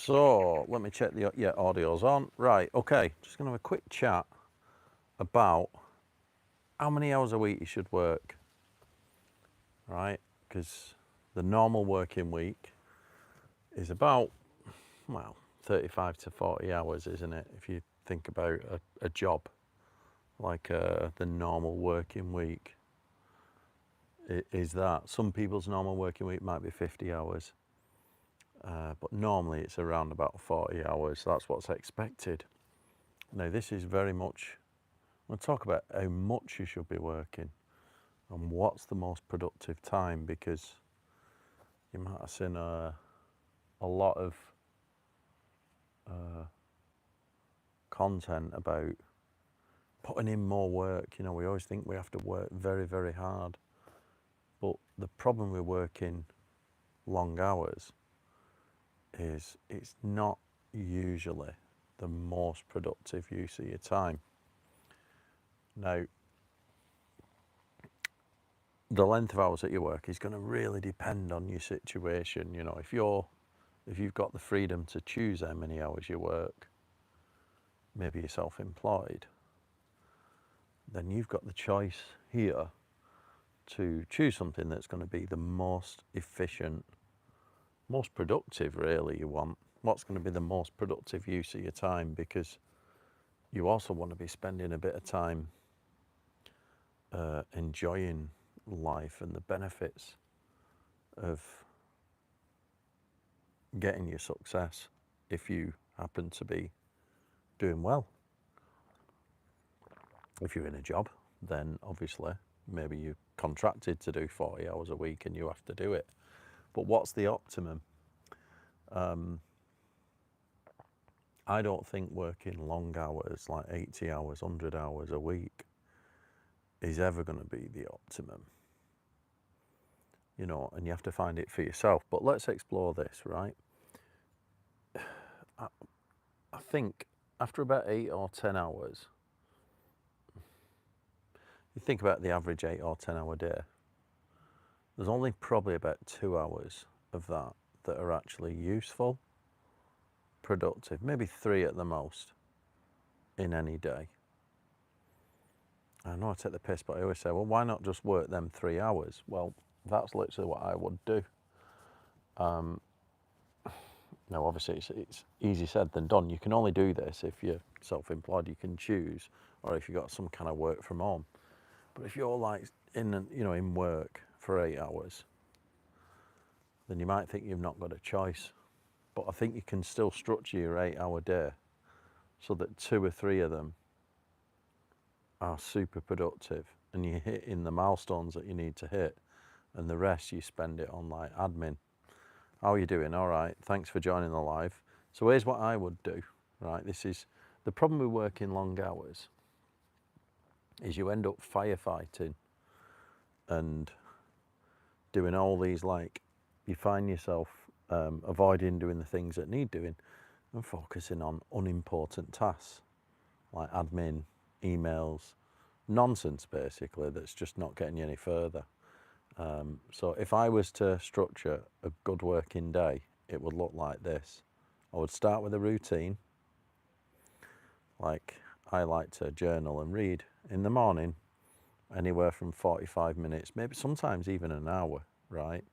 So let me check the audio's on. Right, okay. Just gonna have a quick chat about how many hours a week you should work. Right, because the normal working week is about 35 to 40 hours, isn't it? If you think about a job like the normal working week is that. Some people's normal working week might be 50 hours. But normally it's around about 40 hours. That's what's expected. Now, this is very much, we'll talk about how much you should be working and what's the most productive time, because you might have seen a lot of content about putting in more work. You know, we always think we have to work very, very hard. But the problem with working long hours is it's not usually the most productive use of your time. Now, the length of hours that you work is going to really depend on your situation. You know, if you've got the freedom to choose how many hours you work, maybe you're self-employed, then you've got the choice here to choose something that's going to be the most efficient, most productive, really. You want what's going to be the most productive use of your time, because you also want to be spending a bit of time enjoying life and the benefits of getting your success if you happen to be doing well. If you're in a job, then obviously maybe you're contracted to do 40 hours a week and you have to do it. But what's the optimum? I don't think working long hours, like 80 hours, 100 hours a week, is ever going to be the optimum. You know, and you have to find it for yourself. But let's explore this, right? I think after about 8 or 10 hours, you think about the average 8 or 10 hour day, there's only probably about 2 hours of that that are actually useful, productive, maybe 3 at the most in any day. I know I take the piss, but I always say, well, why not just work them 3 hours? Well, that's literally what I would do. Now, obviously, it's easy said than done. You can only do this if you're self-employed. You can choose, or if you've got some kind of work from home. But if you're like in work for 8 hours, then you might think you've not got a choice. But I think you can still structure your 8 hour day so that 2 or 3 of them are super productive and you're hitting the milestones that you need to hit, and the rest you spend it on like admin. How are you doing? All right, thanks for joining the live. So here's what I would do, right? This is the problem with working long hours, is you end up firefighting and doing all these, like, you find yourself avoiding doing the things that need doing and focusing on unimportant tasks like admin, emails, nonsense basically that's just not getting you any further. So if I was to structure a good working day, it would look like this. I would start with a routine. Like, I like to journal and read in the morning, anywhere from 45 minutes, maybe sometimes even an hour, right?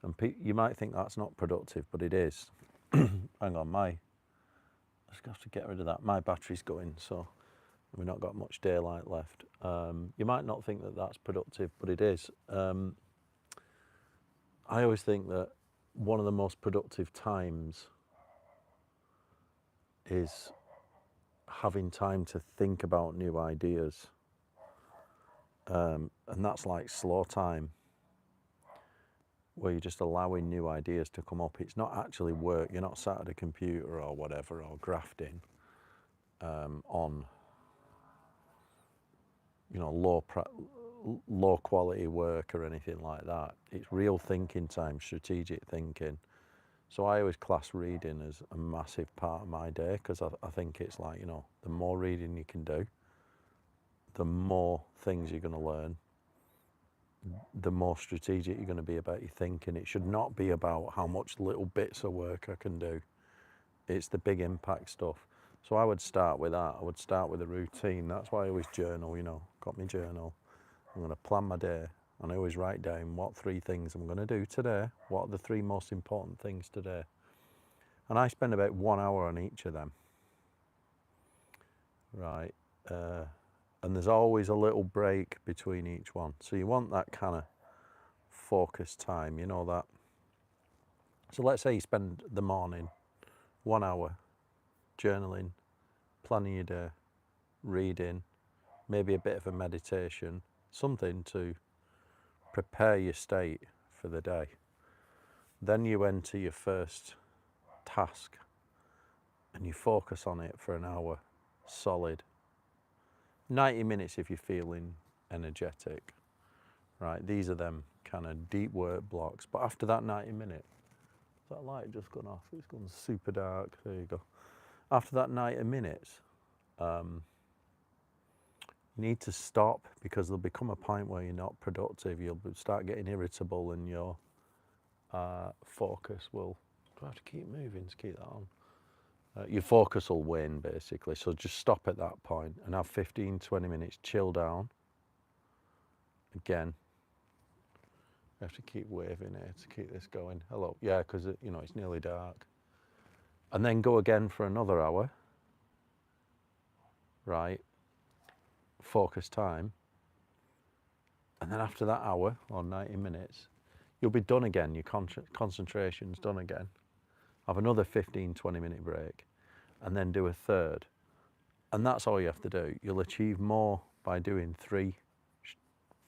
And you might think that's not productive, but it is. Hang on, I just have to get rid of that. My battery's going, so we've not got much daylight left. You might not think that that's productive, but it is. I always think that one of the most productive times is having time to think about new ideas. And that's like slow time, where you're just allowing new ideas to come up. It's not actually work. You're not sat at a computer or whatever, or grafting on, you know, low quality work or anything like that. It's real thinking time, strategic thinking. So I always class reading as a massive part of my day, because I think it's like, you know, the more reading you can do, the more things you're going to learn, the more strategic you're going to be about your thinking. It should not be about how much little bits of work I can do. It's the big impact stuff. So I would start with that. I would start with a routine. That's why I always journal, you know, got my journal. I'm going to plan my day, and I always write down what 3 things I'm going to do today. What are the 3 most important things today? And I spend about 1 hour on each of them. Right. And there's always a little break between each one. So you want that kind of focus time, you know that. So let's say you spend the morning 1 hour journaling, planning your day, reading, maybe a bit of a meditation, something to prepare your state for the day. Then you enter your first task and you focus on it for an hour solid. 90 minutes if you're feeling energetic, right? These are them kind of deep work blocks. But after that 90 minutes, that light just gone off? It's gone super dark. There you go. After that 90 minutes, you need to stop, because there'll become a point where you're not productive. You'll start getting irritable, and your focus will. Do I have to keep moving to keep that on? Your focus will wane, basically. So just stop at that point and have 15-20 minutes chill down. Again, I have to keep waving here to keep this going. Hello, yeah, because you know it's nearly dark. And then go again for another hour. Right, focus time. And then after that hour or 90 minutes, you'll be done again. Your concentration's done again. Have another 15-20 minute break, and then do a third. And that's all you have to do. You'll achieve more by doing 3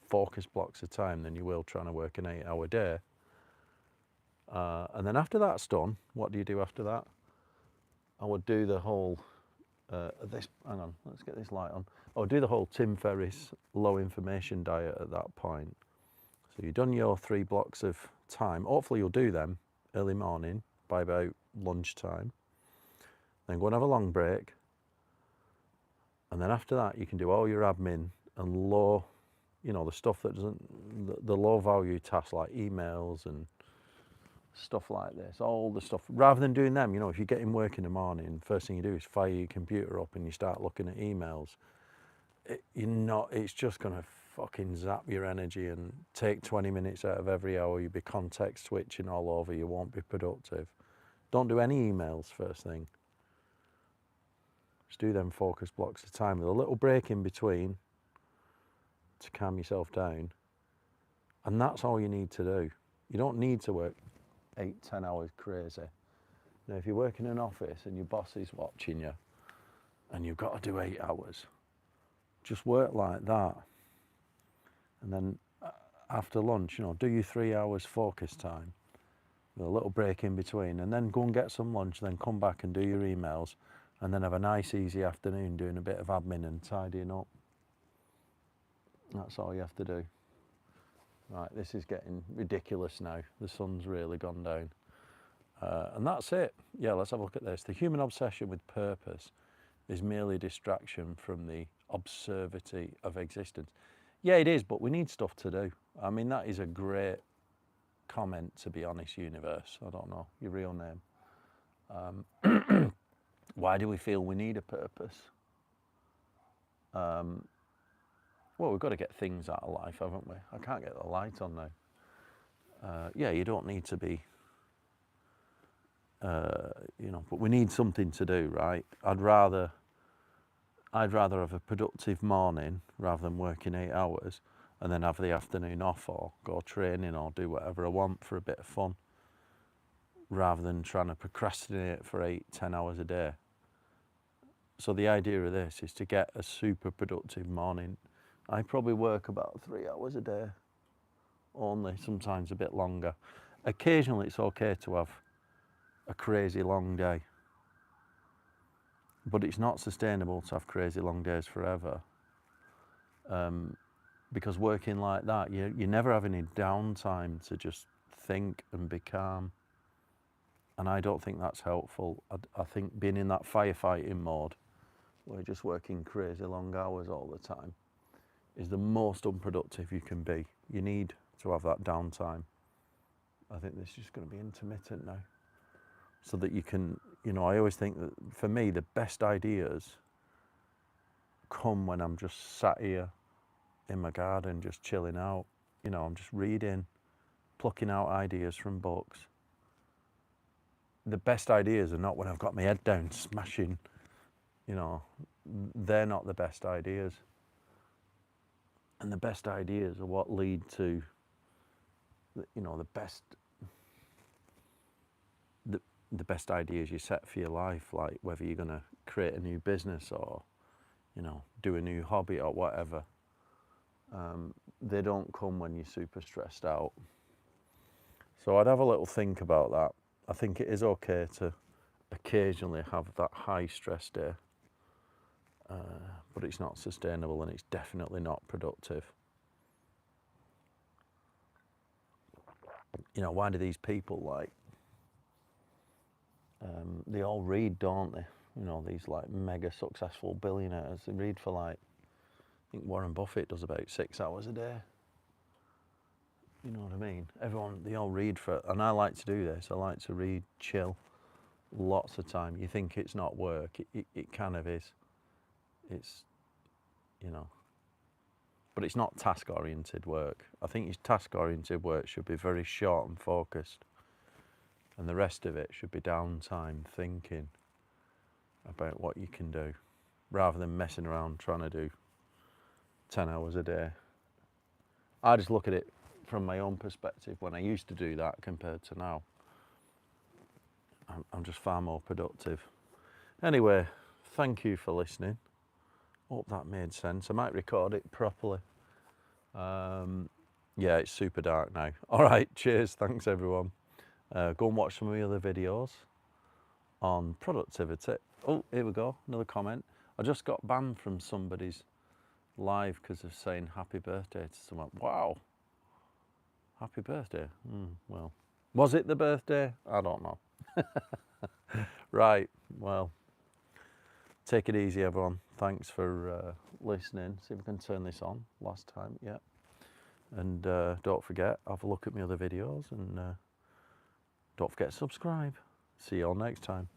focus blocks of time than you will trying to work an 8-hour day. And then after that's done, what do you do after that? I would do the whole, hang on, let's get this light on. I would do the whole Tim Ferriss low information diet at that point. So you've done your 3 blocks of time. Hopefully you'll do them early morning by about lunchtime. Then go and have a long break. And then after that, you can do all your admin and low, you know, the stuff that doesn't, the low value tasks like emails and stuff like this, all the stuff. Rather than doing them, you know, if you get in work in the morning, first thing you do is fire your computer up and you start looking at emails. It's just going to fucking zap your energy and take 20 minutes out of every hour. You'll be context switching all over. You won't be productive. Don't do any emails first thing. Just do them focus blocks of time with a little break in between to calm yourself down. And that's all you need to do. You don't need to work 8-10 hours crazy. Now, if you work in an office and your boss is watching you and you've got to do 8 hours, just work like that. And then after lunch, you know, do your 3 hours focus time with a little break in between, and then go and get some lunch, then come back and do your emails, and then have a nice easy afternoon doing a bit of admin and tidying up. That's all you have to do. Right, this is getting ridiculous now. The sun's really gone down. And that's it. Yeah, let's have a look at this. The human obsession with purpose is merely a distraction from the absurdity of existence. Yeah, it is, but we need stuff to do. I mean, that is a great comment, to be honest, universe. I don't know, your real name. Why do we feel we need a purpose? Well, we've got to get things out of life, haven't we? I can't get the light on now. Yeah, you don't need to be, you know, but we need something to do, right? I'd rather have a productive morning rather than working 8 hours and then have the afternoon off or go training or do whatever I want for a bit of fun, rather than trying to procrastinate for 8-10 hours a day. So the idea of this is to get a super productive morning. I probably work about 3 hours a day only, sometimes a bit longer. Occasionally it's okay to have a crazy long day, but it's not sustainable to have crazy long days forever, because working like that, you never have any downtime to just think and be calm, and I don't think that's helpful. I think being in that firefighting mode, where you're just working crazy long hours all the time, is the most unproductive you can be. You need to have that downtime. I think this is just going to be intermittent now. so that you can, you know, I always think that for me, the best ideas come when I'm just sat here in my garden, just chilling out. You know, I'm just reading, plucking out ideas from books. The best ideas are not when I've got my head down smashing, you know, they're not the best ideas. And the best ideas are what lead to, you know, the best ideas you set for your life, like whether you're going to create a new business or, you know, do a new hobby or whatever. They don't come when you're super stressed out. So I'd have a little think about that. I think it is okay to occasionally have that high stress day, but it's not sustainable and it's definitely not productive. You know, why do these people like, they all read, don't they? You know, these like mega successful billionaires, they read for like, I think Warren Buffett does about 6 hours a day. You know what I mean? Everyone, they all read for, and I like to do this. I like to read, chill, lots of time. You think it's not work, it kind of is. It's, you know, but it's not task-oriented work. I think your task-oriented work should be very short and focused, and the rest of it should be downtime, thinking about what you can do, rather than messing around trying to do 10 hours a day. I just look at it from my own perspective. When I used to do that compared to now, I'm just far more productive. Anyway, thank you for listening. Hope that made sense. I might record it properly. Yeah, it's super dark now. All right, cheers. Thanks, everyone. Go and watch some of the other videos on productivity. Oh, here we go. Another comment. I just got banned from somebody's live because of saying happy birthday to someone. Wow. Happy birthday. Well, was it the birthday? I don't know. Right, well, take it easy, everyone. Thanks for listening. See if we can turn this on last time. Yeah. And don't forget, have a look at my other videos, and don't forget to subscribe. See you all next time.